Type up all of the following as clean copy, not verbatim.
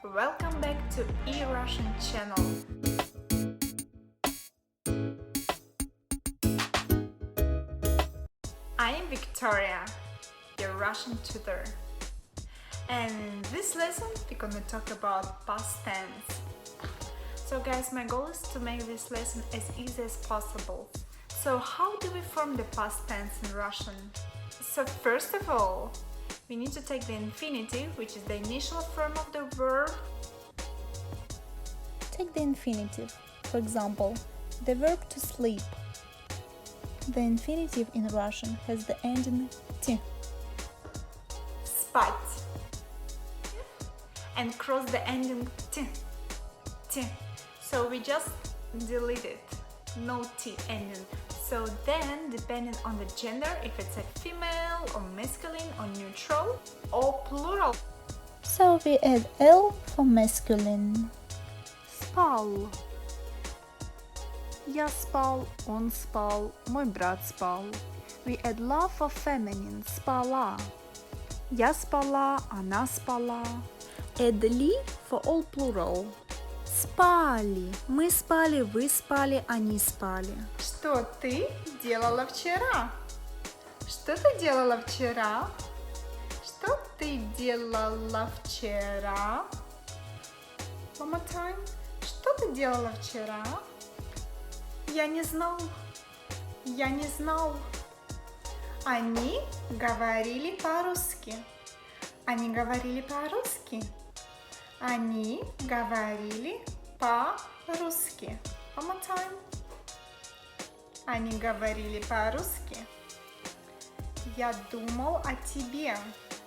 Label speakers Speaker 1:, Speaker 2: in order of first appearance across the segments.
Speaker 1: Welcome back to eRussian channel. I am Victoria, your Russian tutor. And this lesson we're gonna talk about past tense. So guys, my goal is to make this lesson as easy as possible. So how do we form the past tense in Russian? So first of all, we need to take the infinitive, which is the initial form of the verb.
Speaker 2: Take the infinitive. For example, the verb to sleep. The infinitive in Russian has the ending t.
Speaker 1: Spать. And cross the ending t. T. So we just delete it. No t ending. So then, depending on the gender, if it's a female or masculine or neutral or plural.
Speaker 2: So we add l for masculine.
Speaker 3: Спал. Я спал, он спал, мой брат спал. We add la for feminine. Спала. Я спала, она спала. Add li for all plural. Спали. Мы спали, вы спали, они спали.
Speaker 1: Что ты делала вчера? Что ты делала вчера? Что ты делала вчера? One more time. Что ты делала вчера? Я не знал. Я не знал. Они говорили по-русски. Они говорили по-русски. Они говорили по-русски. One more time. Они говорили по-русски. Я думал о тебе.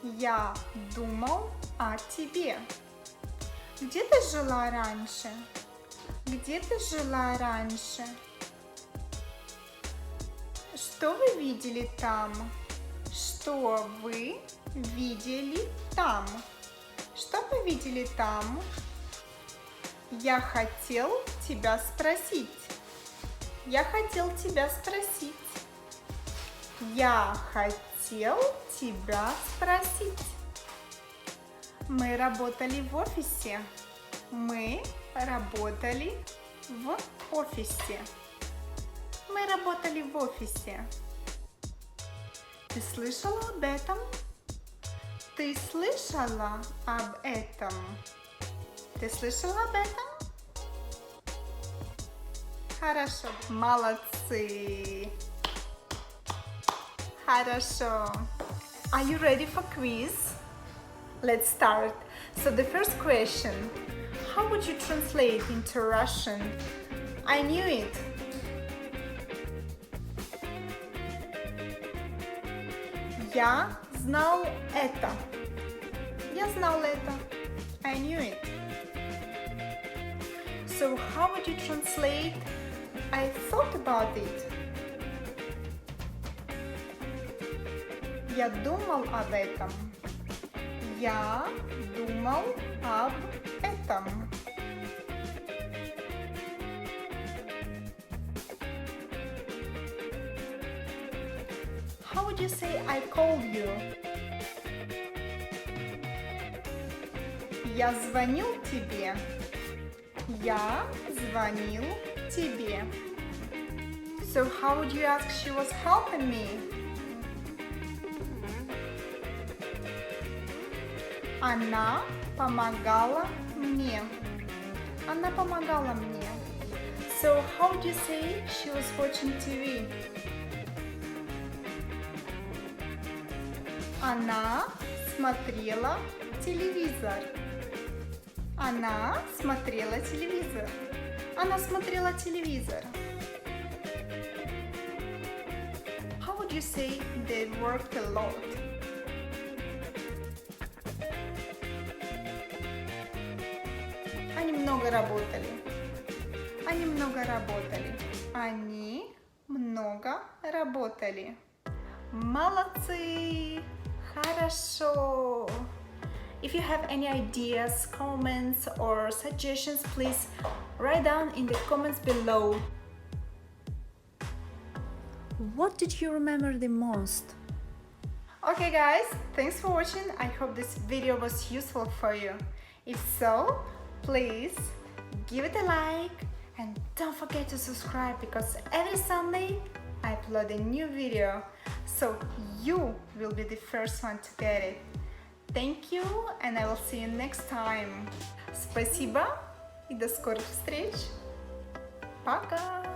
Speaker 1: Я думал о тебе. Где ты жила раньше? Где ты жила раньше? Что вы видели там? Что вы видели там? Что вы видели там? Я хотел тебя спросить. Я хотел тебя спросить. Я хотел тебя спросить. Мы работали в офисе. Мы работали в офисе. Мы работали в офисе. Ты слышала об этом? Ты слышала об этом? Ты слышала об этом? Хорошо. Молодцы. Хорошо. Are you ready for quiz? Let's start. So the first question. How would you translate into Russian? I knew it. Я знал это. Я знал это. I knew it. So how would you translate I thought about it? Я думал об этом. Я думал об этом. How would you say I called you? Я звонил тебе. Я звонил тебе. So how would you ask she was helping me? Она помогала мне. Она помогала мне. So how would you say she was watching TV? Она смотрела телевизор. Она смотрела телевизор. Она смотрела телевизор. How would you say they worked a lot? Они много работали. Они много работали. Они много работали. Молодцы! Хорошо! If you have any ideas, comments or suggestions, please write down in the comments below.
Speaker 3: What did you remember the most?
Speaker 1: Okay guys, thanks for watching. I hope this video was useful for you. If so, please give it a like and don't forget to subscribe because every Sunday I upload a new video, so you will be the first one to get it. Thank you, and I will see you next time. Спасибо и до скорых встреч. Пока!